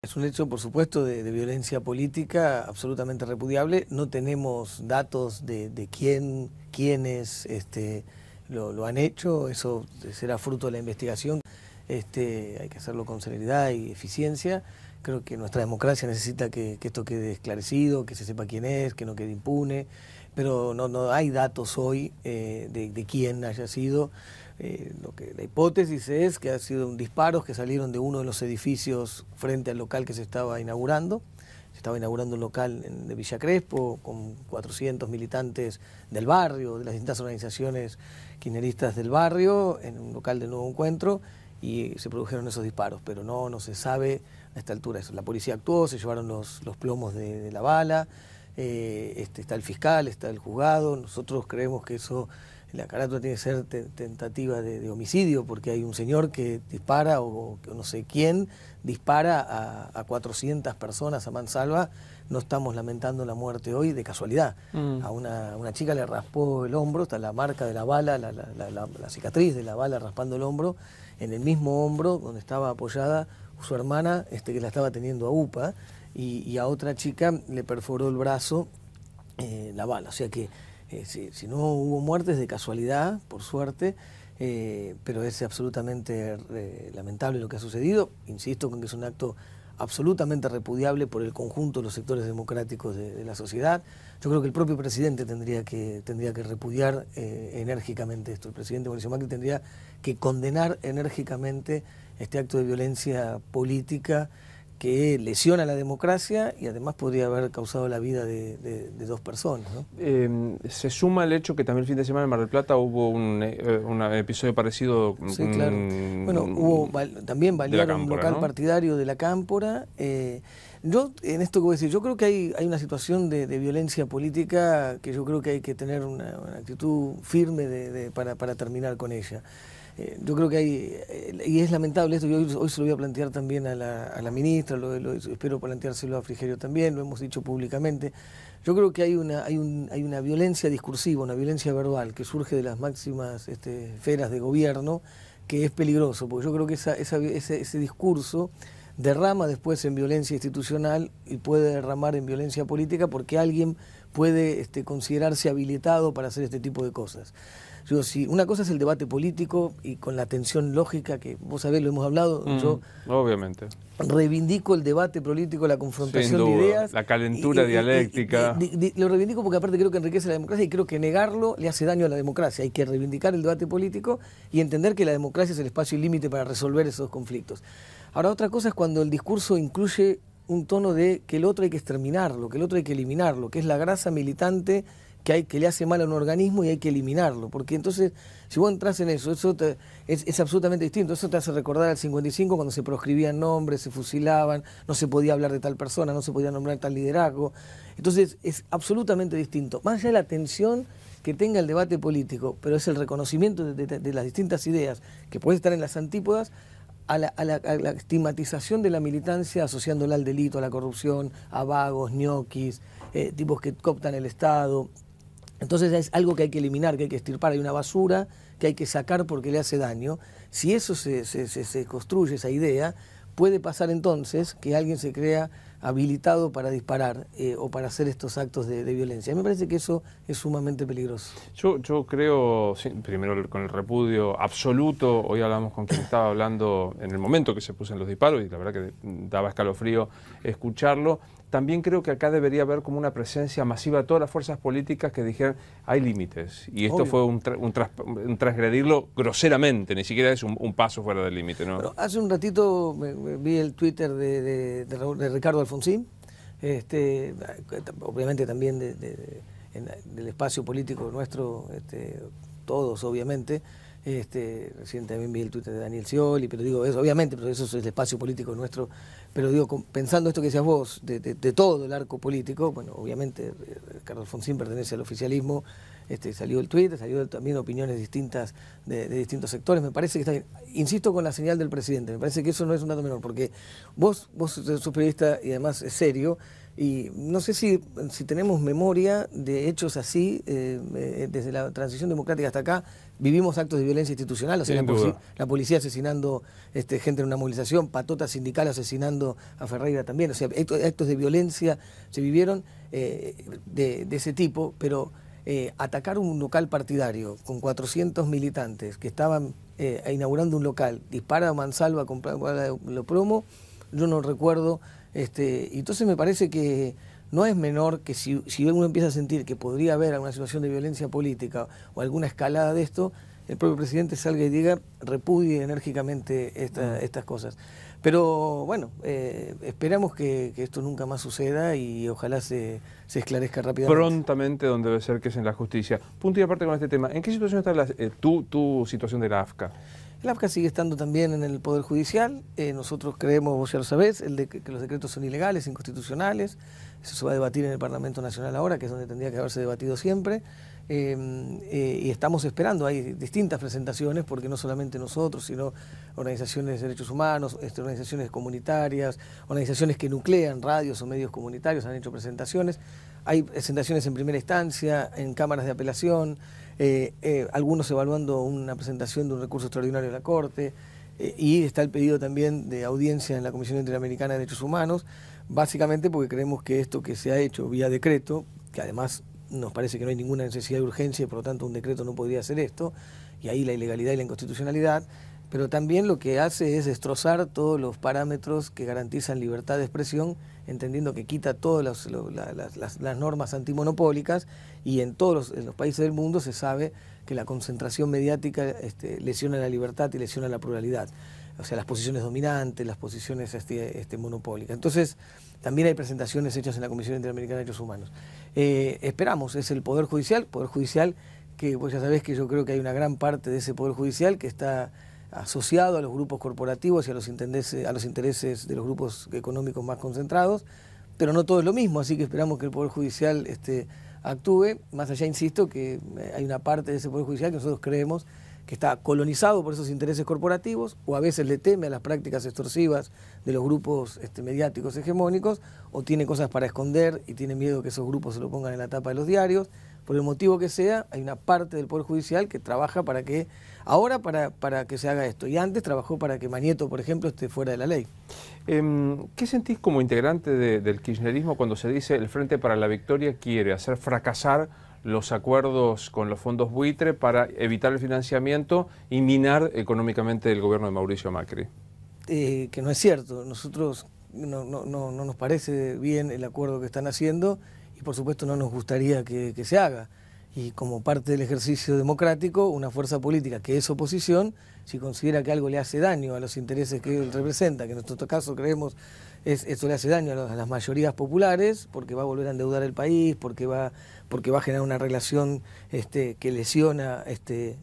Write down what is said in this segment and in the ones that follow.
Es un hecho, por supuesto, de violencia política absolutamente repudiable. No tenemos datos de quiénes lo han hecho. Eso será fruto de la investigación. Hay que hacerlo con celeridad y eficiencia. Creo que nuestra democracia necesita que esto quede esclarecido, que se sepa quién es, que no quede impune. Pero no hay datos hoy de quién haya sido. La hipótesis es que ha sido un disparos que salieron de uno de los edificios frente al local que se estaba inaugurando. Se estaba inaugurando un local de Villa Crespo con 400 militantes del barrio, de las distintas organizaciones kirchneristas del barrio, en un local de Nuevo Encuentro, y se produjeron esos disparos, pero no se sabe a esta altura eso. La policía actuó, se llevaron los plomos de la bala, está el fiscal, está el juzgado. Nosotros creemos que eso, la carátula tiene que ser tentativa de homicidio, porque hay un señor que dispara, o no sé quién, dispara a 400 personas a mansalva. No estamos lamentando la muerte hoy de casualidad. A una chica le raspó el hombro, está la marca de la bala, la cicatriz de la bala raspando el hombro, en el mismo hombro donde estaba apoyada su hermana, que la estaba teniendo a UPA, y a otra chica le perforó el brazo la bala. O sea que si no hubo muertes de casualidad, por suerte, pero es absolutamente lamentable lo que ha sucedido. Insisto con que es un acto absolutamente repudiable por el conjunto de los sectores democráticos de la sociedad. Yo creo que el propio presidente tendría que repudiar enérgicamente esto. El presidente Mauricio Macri tendría que condenar enérgicamente este acto de violencia política que lesiona la democracia y además podría haber causado la vida de dos personas, ¿no? Se suma el hecho que también el fin de semana en Mar del Plata hubo un episodio parecido. Sí, claro. Bueno, también balearon un local, ¿no?, partidario de la Cámpora. Yo, en esto que voy a decir, yo creo que hay una situación de violencia política que yo creo que hay que tener una actitud firme para terminar con ella. Yo creo que y es lamentable esto, yo hoy se lo voy a plantear también a la ministra, espero planteárselo a Frigerio también, lo hemos dicho públicamente. Yo creo que hay una violencia discursiva, una violencia verbal que surge de las máximas esferas de gobierno, que es peligroso, porque yo creo que ese discurso derrama después en violencia institucional y puede derramar en violencia política, porque alguien puede considerarse habilitado para hacer este tipo de cosas. Si una cosa es el debate político y con la tensión lógica, que vos sabés, lo hemos hablado, yo obviamente reivindico el debate político, la confrontación de ideas. La calentura dialéctica. Lo reivindico porque aparte creo que enriquece la democracia y creo que negarlo le hace daño a la democracia. Hay que reivindicar el debate político y entender que la democracia es el espacio y límite para resolver esos conflictos. Ahora, otra cosa es cuando el discurso incluye un tono de que el otro hay que exterminarlo, que el otro hay que eliminarlo, que es la grasa militante que le hace mal a un organismo y hay que eliminarlo, porque entonces, si vos entras en eso es absolutamente distinto. Eso te hace recordar al 55, cuando se proscribían nombres, se fusilaban, no se podía hablar de tal persona, no se podía nombrar tal liderazgo. Entonces es absolutamente distinto, más allá de la tensión que tenga el debate político, pero es el reconocimiento de las distintas ideas, que puede estar en las antípodas, a la estigmatización de la militancia, asociándola al delito, a la corrupción, a vagos, ñoquis, tipos que cooptan el Estado. Entonces es algo que hay que eliminar, que hay que extirpar, hay una basura que hay que sacar porque le hace daño. Si eso se construye, esa idea, puede pasar entonces que alguien se crea habilitado para disparar o para hacer estos actos de violencia. A mí me parece que eso es sumamente peligroso. Yo creo, sí, primero con el repudio absoluto, hoy hablamos con quien estaba hablando en el momento que se puso en los disparos y la verdad que daba escalofrío escucharlo. También creo que acá debería haber como una presencia masiva de todas las fuerzas políticas que dijeran hay límites. Y esto fue un transgredirlo groseramente, ni siquiera es un paso fuera del límite, ¿no? Pero hace un ratito vi el Twitter de Ricardo Alfonsín, obviamente también del espacio político nuestro, todos obviamente. Recién también vi el Twitter de Daniel Scioli, pero digo, obviamente, pero eso es el espacio político nuestro. Pero digo, pensando esto que decías vos, de todo el arco político, bueno, obviamente Ricardo Alfonsín pertenece al oficialismo, salió el Twitter, salió también opiniones distintas de distintos sectores. Me parece que está bien. Insisto con la señal del presidente, me parece que eso no es un dato menor, porque vos sos periodista y además es serio, y no sé si tenemos memoria de hechos así, desde la transición democrática hasta acá, vivimos actos de violencia institucional, o sea, Sin duda. la policía asesinando gente en una movilización, patota sindical asesinando a Ferreira también, o sea, actos de violencia se vivieron de ese tipo, pero atacar un local partidario con 400 militantes que estaban inaugurando un local, dispara a mansalva a comprar lo promo, yo no recuerdo, y entonces me parece que no es menor que si uno empieza a sentir que podría haber alguna situación de violencia política o alguna escalada de esto, el propio presidente salga y diga, repudie enérgicamente estas cosas. Pero bueno, esperamos que esto nunca más suceda y ojalá se esclarezca rápidamente. Prontamente, donde debe ser, que es en la justicia. Punto y aparte con este tema, ¿en qué situación está tu situación de la AFCA? El AFCA sigue estando también en el Poder Judicial. Nosotros creemos, vos ya lo sabés, que los decretos son ilegales, inconstitucionales. Eso se va a debatir en el Parlamento Nacional ahora, que es donde tendría que haberse debatido siempre. Y estamos esperando, hay distintas presentaciones, porque no solamente nosotros, sino organizaciones de derechos humanos, organizaciones comunitarias, organizaciones que nuclean radios o medios comunitarios han hecho presentaciones. Hay presentaciones en primera instancia, en cámaras de apelación, algunos evaluando una presentación de un recurso extraordinario de la Corte, y está el pedido también de audiencia en la Comisión Interamericana de Derechos Humanos, básicamente porque creemos que esto que se ha hecho vía decreto, que además nos parece que no hay ninguna necesidad de urgencia y por lo tanto un decreto no podría hacer esto, y ahí la ilegalidad y la inconstitucionalidad, pero también lo que hace es destrozar todos los parámetros que garantizan libertad de expresión, entendiendo que quita todas las normas antimonopólicas, y en todos los países del mundo se sabe que la concentración mediática lesiona la libertad y lesiona la pluralidad, o sea, las posiciones dominantes, las posiciones monopólicas. Entonces, también hay presentaciones hechas en la Comisión Interamericana de Derechos Humanos. Esperamos, es el Poder Judicial que vos ya sabés que yo creo que hay una gran parte de ese Poder Judicial que está asociado a los grupos corporativos y a los intereses de los grupos económicos más concentrados, pero no todo es lo mismo, así que esperamos que el Poder Judicial actúe. Más allá, insisto, que hay una parte de ese Poder Judicial que nosotros creemos que está colonizado por esos intereses corporativos, o a veces le teme a las prácticas extorsivas de los grupos mediáticos hegemónicos, o tiene cosas para esconder y tiene miedo que esos grupos se lo pongan en la tapa de los diarios. Por el motivo que sea, hay una parte del Poder Judicial que trabaja para que se haga esto, y antes trabajó para que Manieto, por ejemplo, esté fuera de la ley. ¿Qué sentís como integrante del kirchnerismo cuando se dice el Frente para la Victoria quiere hacer fracasar los acuerdos con los fondos buitre para evitar el financiamiento y minar económicamente el gobierno de Mauricio Macri? Que no es cierto. Nosotros no nos parece bien el acuerdo que están haciendo, y por supuesto no nos gustaría que se haga. Y como parte del ejercicio democrático, una fuerza política que es oposición, si considera que algo le hace daño a los intereses que él representa, que en nuestro caso creemos esto le hace daño a las mayorías populares, porque va a volver a endeudar el país, porque va a generar una relación que lesiona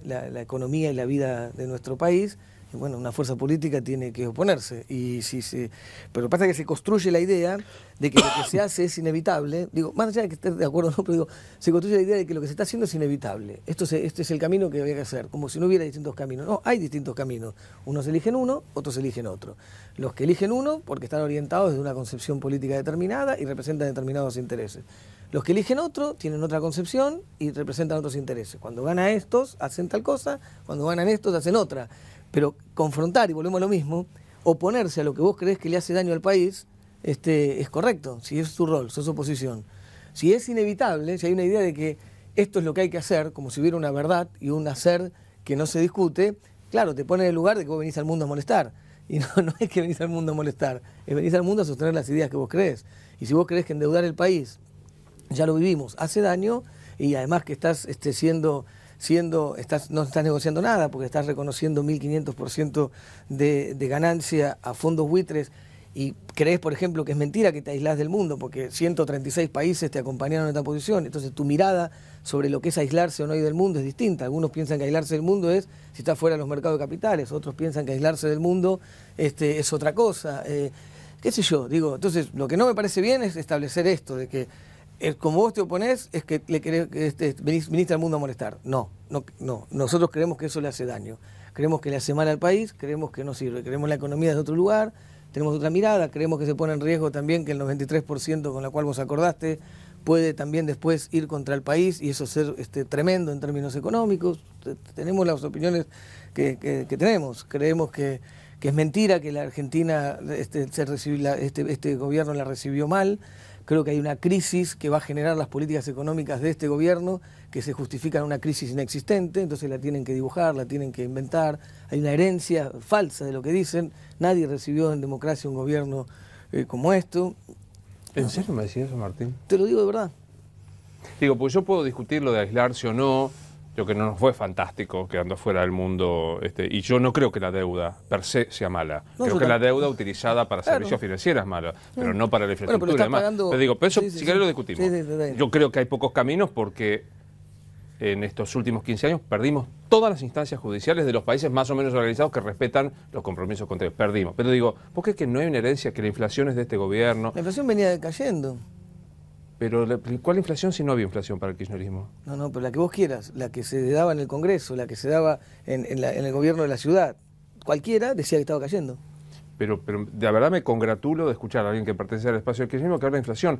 la economía y la vida de nuestro país, y bueno, una fuerza política tiene que oponerse. Pero lo que pasa es que se construye la idea de que lo que se hace es inevitable. Digo, más allá de que estés de acuerdo o no, pero digo, se construye la idea de que lo que se está haciendo es inevitable. Este es el camino que había que hacer, como si no hubiera distintos caminos. No, hay distintos caminos. Unos eligen uno, otros eligen otro. Los que eligen uno porque están orientados desde una concepción política determinada y representan determinados intereses. Los que eligen otro tienen otra concepción y representan otros intereses. Cuando ganan estos, hacen tal cosa, cuando ganan estos, hacen otra. Pero confrontar, y volvemos a lo mismo, oponerse a lo que vos creés que le hace daño al país, es correcto, si es tu rol, sos oposición. Si es inevitable, si hay una idea de que esto es lo que hay que hacer, como si hubiera una verdad y un hacer que no se discute, claro, te pone en el lugar de que vos venís al mundo a molestar. Y no es que venís al mundo a molestar, es venís al mundo a sostener las ideas que vos creés. Y si vos creés que endeudar el país, ya lo vivimos, hace daño, y además que estás no estás negociando nada, porque estás reconociendo 1.500% de ganancia a fondos buitres, y crees, por ejemplo, que es mentira que te aislás del mundo, porque 136 países te acompañaron en esta posición. Entonces tu mirada sobre lo que es aislarse o no del mundo es distinta. Algunos piensan que aislarse del mundo es si está fuera de los mercados de capitales, otros piensan que aislarse del mundo es otra cosa. Qué sé yo, digo, entonces lo que no me parece bien es establecer esto, de que como vos te oponés, es que viniste al mundo a molestar. No, nosotros creemos que eso le hace daño. Creemos que le hace mal al país, creemos que no sirve, creemos la economía es de otro lugar, tenemos otra mirada, creemos que se pone en riesgo también que el 93% con la cual vos acordaste puede también después ir contra el país y eso ser tremendo en términos económicos. Tenemos las opiniones que tenemos. Creemos que es mentira que la Argentina, este gobierno la recibió mal. Creo que hay una crisis que va a generar las políticas económicas de este gobierno que se justifican una crisis inexistente, entonces la tienen que dibujar, la tienen que inventar. Hay una herencia falsa de lo que dicen. Nadie recibió en democracia un gobierno como esto. ¿En serio me decís eso, Martín? Te lo digo de verdad. Digo, pues yo puedo discutir lo de aislarse o no. Yo que no nos fue fantástico quedando fuera del mundo, y yo no creo que la deuda per se sea mala. No, creo que la deuda utilizada para servicios financieros es mala, pero no para la infraestructura y demás. Pero digo, pero eso, si querés lo discutimos. Yo creo que hay pocos caminos porque en estos últimos 15 años perdimos todas las instancias judiciales de los países más o menos organizados que respetan los compromisos contrarios. Perdimos. Pero digo, ¿por qué es que no hay una herencia, que la inflación es de este gobierno? La inflación venía cayendo. Pero ¿cuál inflación si no había inflación para el kirchnerismo? No, pero la que vos quieras, la que se daba en el Congreso, la que se daba en el gobierno de la ciudad. Cualquiera decía que estaba cayendo. Pero de verdad me congratulo de escuchar a alguien que pertenece al espacio del kirchnerismo que habla de inflación.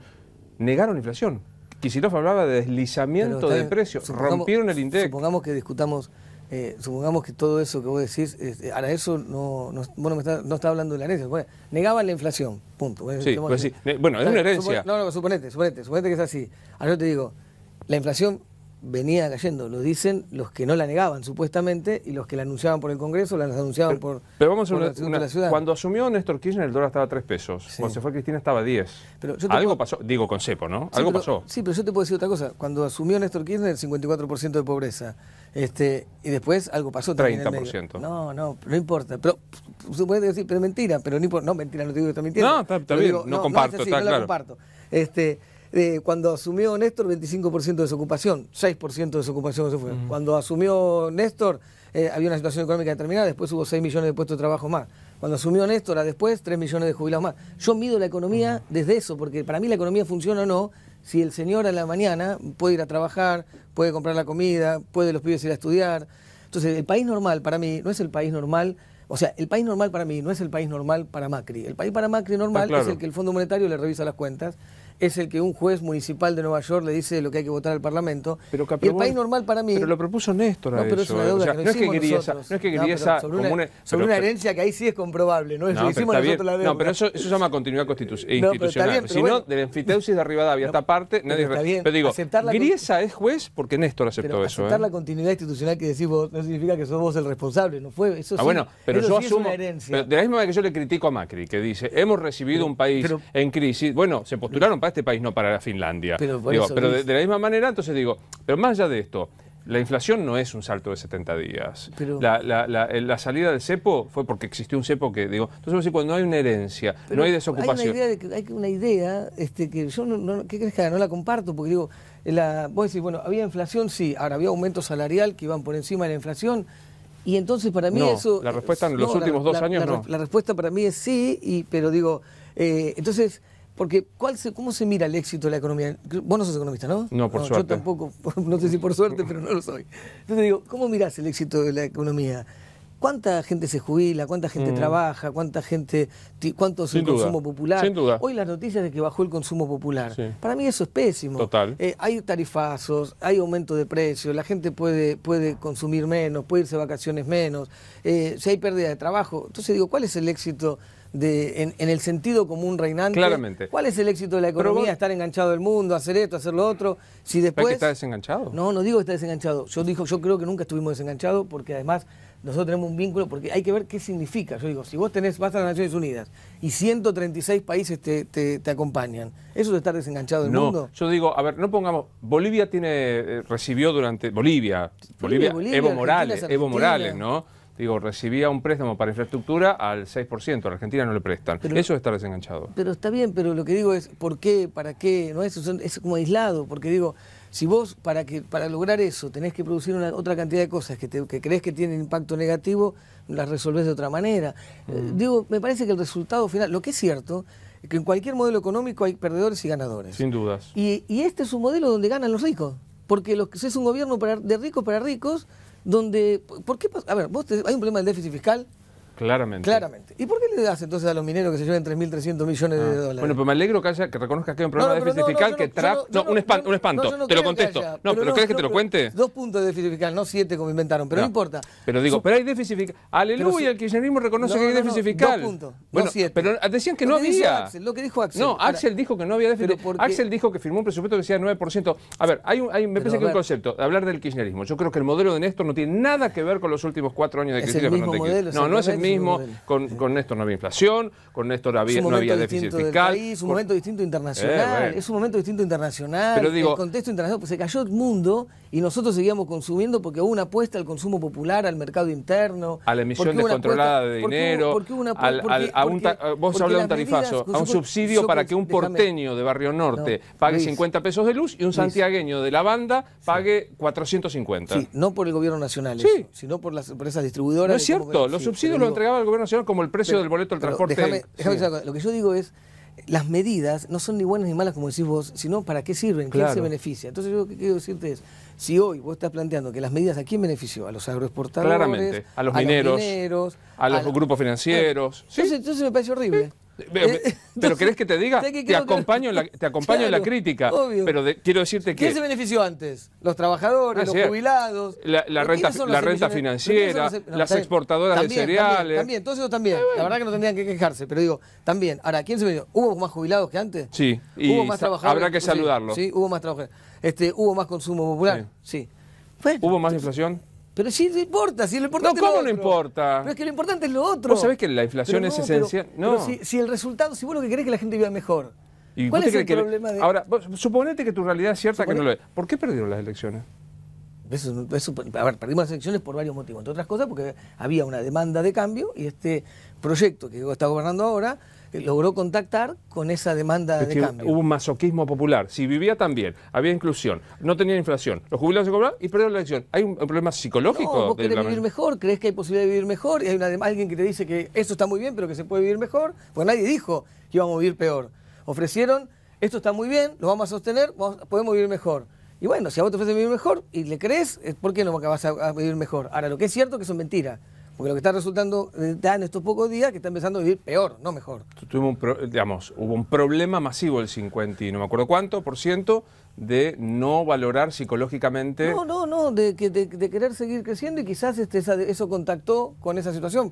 Negaron inflación. Kicillof hablaba de deslizamiento de precios, rompieron el INDEC. Supongamos que discutamos, supongamos que todo eso que vos decís, ahora eso no está hablando de la herencia. Negaban la inflación, punto. Sí, pues sí. Bueno, es una herencia. Suponete que es así. Ahora yo te digo, la inflación venía cayendo, lo dicen los que no la negaban supuestamente y los que la anunciaban por el Congreso, la anunciaban por vamos a la ciudad. Cuando asumió Néstor Kirchner el dólar estaba a 3 pesos, sí. Cuando se fue Cristina estaba a 10. Algo pasó, digo con cepo, ¿no? Sí, algo pasó. Sí, pero yo te puedo decir otra cosa. Cuando asumió Néstor Kirchner, 54% de pobreza. Y después algo pasó también 30%. No importa. Pero se puede decir, pero mentira, pero no importa. No, mentira, no te digo que está mintiendo. No, está bien, digo, no comparto, no, está no claro. La comparto. Cuando asumió Néstor, 25% de desocupación, 6% de desocupación se fue. Cuando asumió Néstor, había una situación económica determinada, después hubo 6 millones de puestos de trabajo más. Cuando asumió Néstor, después 3 millones de jubilados más. Yo mido la economía desde eso, porque para mí la economía funciona o no si el señor a la mañana puede ir a trabajar, puede comprar la comida, puede los pibes ir a estudiar. Entonces, el país normal para mí no es el país normal. O sea, el país normal para mí no es el país normal para Macri. El país para Macri normal es el que el Fondo Monetario le revisa las cuentas, es el que un juez municipal de Nueva York le dice lo que hay que votar al Parlamento. Y el país normal para mí... Pero lo propuso Néstor a pero eso. Es una deuda no es que quería esa sobre una herencia que ahí sí es comprobable, ¿no? Eso hicimos nosotros la deuda. No, pero eso se llama continuidad institucional. Si no, de la enfiteusis de Rivadavia esta parte, nadie... Pero digo, Griesa es juez porque Néstor aceptó eso. Aceptar la continuidad institucional que decís vos no significa que sos vos el responsable, no fue eso. Bueno, pero yo asumo... De la misma manera que yo le critico a Macri, que dice, hemos recibido un país en crisis, bueno, se postularon para este país, no para Finlandia. Pero de la misma manera, entonces digo, pero más allá de esto, la inflación no es un salto de 70 días. La salida del cepo fue porque existió un cepo que, digo, entonces cuando hay una herencia, no hay desocupación. Hay una idea que yo ¿qué crees que haga? No la comparto, porque digo, vos decís, bueno, había inflación, sí, ahora había aumento salarial que iban por encima de la inflación. Y entonces para mí eso... La respuesta en los últimos 2 años no. La respuesta para mí es sí, pero digo, entonces... Porque ¿cómo se mira el éxito de la economía? Vos no sos economista, ¿no? No, por suerte. Yo tampoco, no sé si por suerte, pero no lo soy. Entonces digo, ¿cómo mirás el éxito de la economía? ¿Cuánta gente se jubila? ¿Cuánta gente trabaja? ¿Cuánto es el consumo popular? Sin duda. Hoy las noticias de que bajó el consumo popular. Sí. Para mí eso es pésimo. Total. Hay tarifazos, hay aumento de precios, la gente puede consumir menos, puede irse de vacaciones menos, si hay pérdida de trabajo. Entonces digo, ¿cuál es el éxito en el sentido común reinante? Claramente. ¿Cuál es el éxito de la economía? Estar enganchado del mundo, hacer esto, hacer lo otro. Si después... ¿Pero que está desenganchado? No digo que está desenganchado. Yo creo que nunca estuvimos desenganchados porque además nosotros tenemos un vínculo, porque hay que ver qué significa. Yo digo, si vos vas a las Naciones Unidas y 136 países te acompañan, ¿eso es estar desenganchado del mundo? Yo digo, a ver, no pongamos, Bolivia recibió durante, Bolivia, Evo Morales, ¿no? Digo, recibía un préstamo para infraestructura al 6%, a la Argentina no le prestan. Eso es estar desenganchado. Pero está bien, pero lo que digo es, ¿por qué? ¿Para qué? No es como aislado, porque digo, si vos para lograr eso tenés que producir otra cantidad de cosas que crees que tienen impacto negativo, las resolvés de otra manera. Digo, me parece que el resultado final, lo que es cierto, es que en cualquier modelo económico hay perdedores y ganadores. Sin dudas. Y este es un modelo donde ganan los ricos, porque es un gobierno de ricos para ricos, donde, ¿por qué? A ver, hay un problema del déficit fiscal, Claramente. Claramente. ¿Y por qué le das entonces a los mineros que se lleven 3.300 millones de dólares? Bueno, pero me alegro que reconozcas que hay un problema de déficit fiscal, que un espanto. Te lo contesto. No, pero ¿crees que te lo cuente? 2 puntos de déficit fiscal, no 7 como inventaron, pero no importa. Pero digo, pero hay déficit fiscal. Aleluya, el kirchnerismo reconoce que hay déficit fiscal. 2 puntos, bueno, no 7. Pero decían que no había. Lo que dijo Axel. No, Axel dijo que no había déficit. Axel dijo que firmó un presupuesto que decía 9%. A ver, me parece que hay un concepto de hablar del kirchnerismo. Yo creo que el modelo de Néstor no tiene nada que ver con los últimos 4 años de Cristina Fernández. No es el mismo. Con Néstor no había inflación, con Néstor no había déficit fiscal. Es un momento distinto internacional, es un momento distinto internacional. Pero digo, el contexto internacional, pues se cayó el mundo y nosotros seguíamos consumiendo porque hubo una apuesta al consumo popular, al mercado interno. A la emisión descontrolada de dinero, vos hablas de un tarifazo, a un subsidio para que un porteño de Barrio Norte pague 50 pesos de luz y un santiagueño de la banda pague 450. Sí, no por el gobierno nacional, sino por esas distribuidoras. No es cierto, los subsidios los entregaba el gobierno nacional como el precio del boleto del transporte. Déjame decir algo. Lo que yo digo es, las medidas no son ni buenas ni malas como decís vos, sino para qué sirven, quién se beneficia. Entonces yo lo que quiero decirte es, si hoy vos estás planteando que las medidas a quién benefició, a los agroexportadores, claramente, a los mineros, a los grupos financieros. Entonces me parece horrible. Pero ¿querés que te diga? Te acompaño en la crítica. Obvio. Pero quiero decirte que... ¿Quién se benefició antes? Los trabajadores, los jubilados. La renta financiera, las exportadoras de cereales. También, todos ellos también. La verdad que no tendrían que quejarse, pero digo, también. Ahora, ¿quién se benefició? ¿Hubo más jubilados que antes? Sí, ¿Hubo más trabajadores? Habrá que saludarlo. Sí, hubo más trabajadores. ¿Hubo más consumo popular? Sí. Bueno, ¿hubo más inflación? Pero sí, no importa, si lo importante es lo otro. No importa? Pero es que lo importante es lo otro. Vos sabés que la inflación es esencial. Pero si el resultado, si vos lo que querés es que la gente viva mejor, ¿cuál es el problema de...? Ahora, suponete que tu realidad es cierta que no lo es. ¿Por qué perdieron las elecciones? A ver, perdimos las elecciones por varios motivos. Entre otras cosas porque había una demanda de cambio y este proyecto que está gobernando ahora logró contactar con esa demanda de cambio. Hubo un masoquismo popular. Si vivía tan bien, había inclusión, no tenía inflación, los jubilados se cobraban y perdieron la elección. ¿Hay un problema psicológico? No, vos querés vivir mejor, creés que hay posibilidad de vivir mejor y hay alguien que te dice que eso está muy bien pero que se puede vivir mejor, porque nadie dijo que íbamos a vivir peor. Ofrecieron, esto está muy bien, lo vamos a sostener, podemos vivir mejor. Y bueno, si a vos te ofrecen vivir mejor y le crees, ¿por qué no vas a vivir mejor? Ahora, lo que es cierto es que son mentiras. Porque lo que está resultando en estos pocos días que está empezando a vivir peor, no mejor. Hubo un problema masivo el 50 y no me acuerdo cuánto por ciento de no valorar psicológicamente. No, de querer seguir creciendo y quizás eso contactó con esa situación.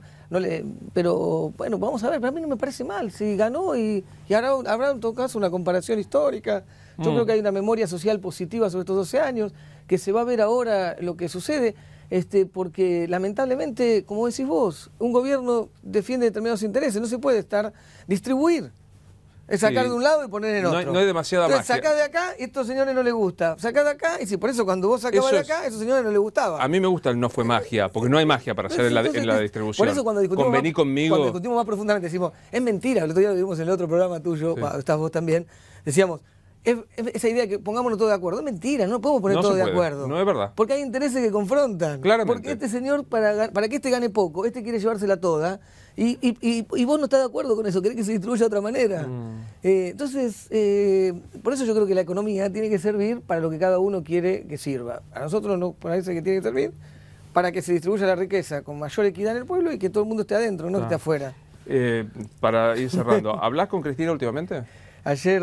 Pero bueno, vamos a ver, para mí no me parece mal. Si ganó y habrá en todo caso una comparación histórica. Yo creo que hay una memoria social positiva sobre estos 12 años, que se va a ver ahora lo que sucede. Porque lamentablemente, como decís vos, un gobierno defiende determinados intereses, no se puede distribuir. Es sacar de un lado y poner en otro. No hay demasiada magia. Sacá de acá y a estos señores no les gusta. Sacá de acá y sí, por eso cuando vos sacabas de acá, a esos señores no les gustaba. A mí me gusta el no fue magia, porque no hay magia para hacer en la distribución. Por eso cuando discutimos más profundamente decimos, es mentira, el otro día lo vimos en el otro programa tuyo, estás vos también, decíamos, esa idea que pongámonos todos de acuerdo, es mentira, no podemos poner todos de acuerdo. No es verdad. Porque hay intereses que confrontan. Claramente. Porque este señor, para que este gane poco, este quiere llevársela toda, y vos no estás de acuerdo con eso, querés que se distribuya de otra manera. Entonces, por eso yo creo que la economía tiene que servir para lo que cada uno quiere que sirva. A nosotros nos parece que tiene que servir para que se distribuya la riqueza con mayor equidad en el pueblo y que todo el mundo esté adentro, no que esté afuera. Para ir cerrando, ¿hablás con Cristina últimamente? Ayer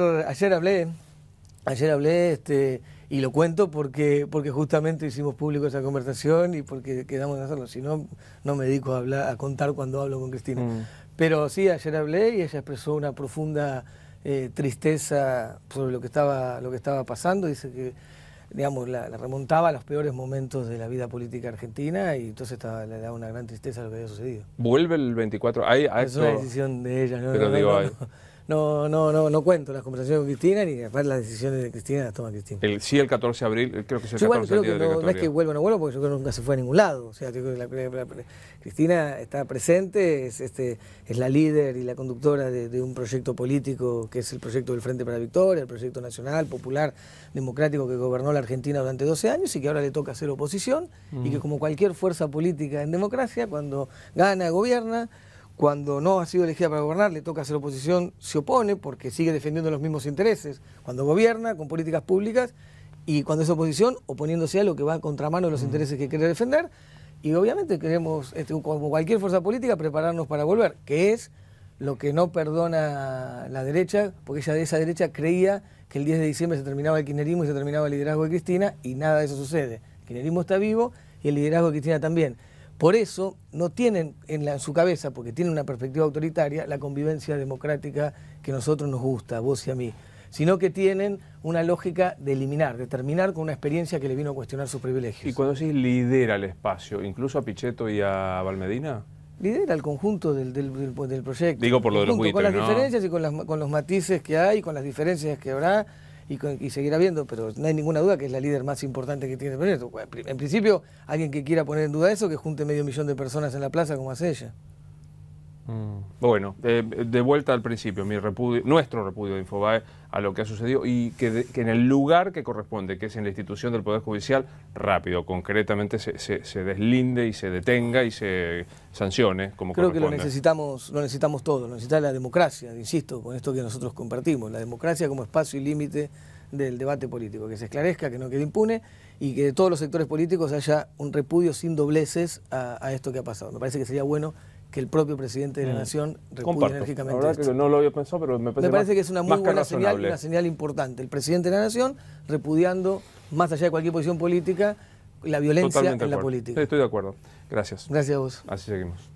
hablé y lo cuento porque justamente hicimos público esa conversación y porque quedamos de hacerlo. Si no, no me dedico a contar cuando hablo con Cristina. Pero sí, ayer hablé y ella expresó una profunda tristeza sobre lo que estaba pasando. Dice que, digamos, la remontaba a los peores momentos de la vida política argentina y entonces le daba una gran tristeza a lo que había sucedido. ¿Vuelve el 24? Es una decisión de ella, ¿no? Pero no cuento las conversaciones con Cristina ni después las decisiones de Cristina las toma Cristina. El 14 de abril, creo que es el 14 creo día que de no es que vuelva o no vuelva, porque yo creo que nunca se fue a ningún lado. O sea, Cristina está presente, es la líder y la conductora de un proyecto político que es el proyecto del Frente para la Victoria, el proyecto nacional, popular, democrático que gobernó la Argentina durante 12 años y que ahora le toca hacer oposición y que como cualquier fuerza política en democracia, cuando gana, gobierna. Cuando no ha sido elegida para gobernar, le toca hacer oposición, se opone porque sigue defendiendo los mismos intereses. Cuando gobierna, con políticas públicas, y cuando es oposición, oponiéndose a lo que va a contramano de los intereses que quiere defender. y obviamente queremos, como cualquier fuerza política, prepararnos para volver, que es lo que no perdona la derecha, porque ella de esa derecha creía que el 10 de diciembre se terminaba el kirchnerismo y se terminaba el liderazgo de Cristina, y nada de eso sucede. El kirchnerismo está vivo y el liderazgo de Cristina también. Por eso no tienen en su cabeza, porque tienen una perspectiva autoritaria, la convivencia democrática que a nosotros nos gusta, a vos y a mí, sino que tienen una lógica de eliminar, de terminar con una experiencia que le vino a cuestionar sus privilegios. Y cuando decís lidera el espacio, ¿incluso a Pichetto y a Valmedina? Lidera el conjunto del proyecto. Digo por lo de los buitres, con las ¿no? diferencias y con los matices que hay, con las diferencias que habrá y seguirá habiendo, pero no hay ninguna duda que es la líder más importante que tiene el proyecto. En principio, alguien que quiera poner en duda eso, que junte 500.000 de personas en la plaza como hace ella. Bueno, de vuelta al principio, nuestro repudio de Infobae a lo que ha sucedido y que en el lugar que corresponde, que es en la institución del Poder Judicial, rápido, concretamente se deslinde y se detenga y se sancione como Creo corresponde. que lo necesitamos todo, lo necesita la democracia, insisto, con esto que nosotros compartimos, la democracia como espacio y límite del debate político, que se esclarezca, que no quede impune y que de todos los sectores políticos haya un repudio sin dobleces a esto que ha pasado. Me parece que sería bueno que el propio presidente de la Nación repudie enérgicamente la verdad esto. Que no lo había pensado, pero me parece que es una muy buena señal, una señal importante. El presidente de la Nación repudiando, más allá de cualquier posición política, la violencia en la política. Estoy de acuerdo. Gracias. Gracias a vos. Así seguimos.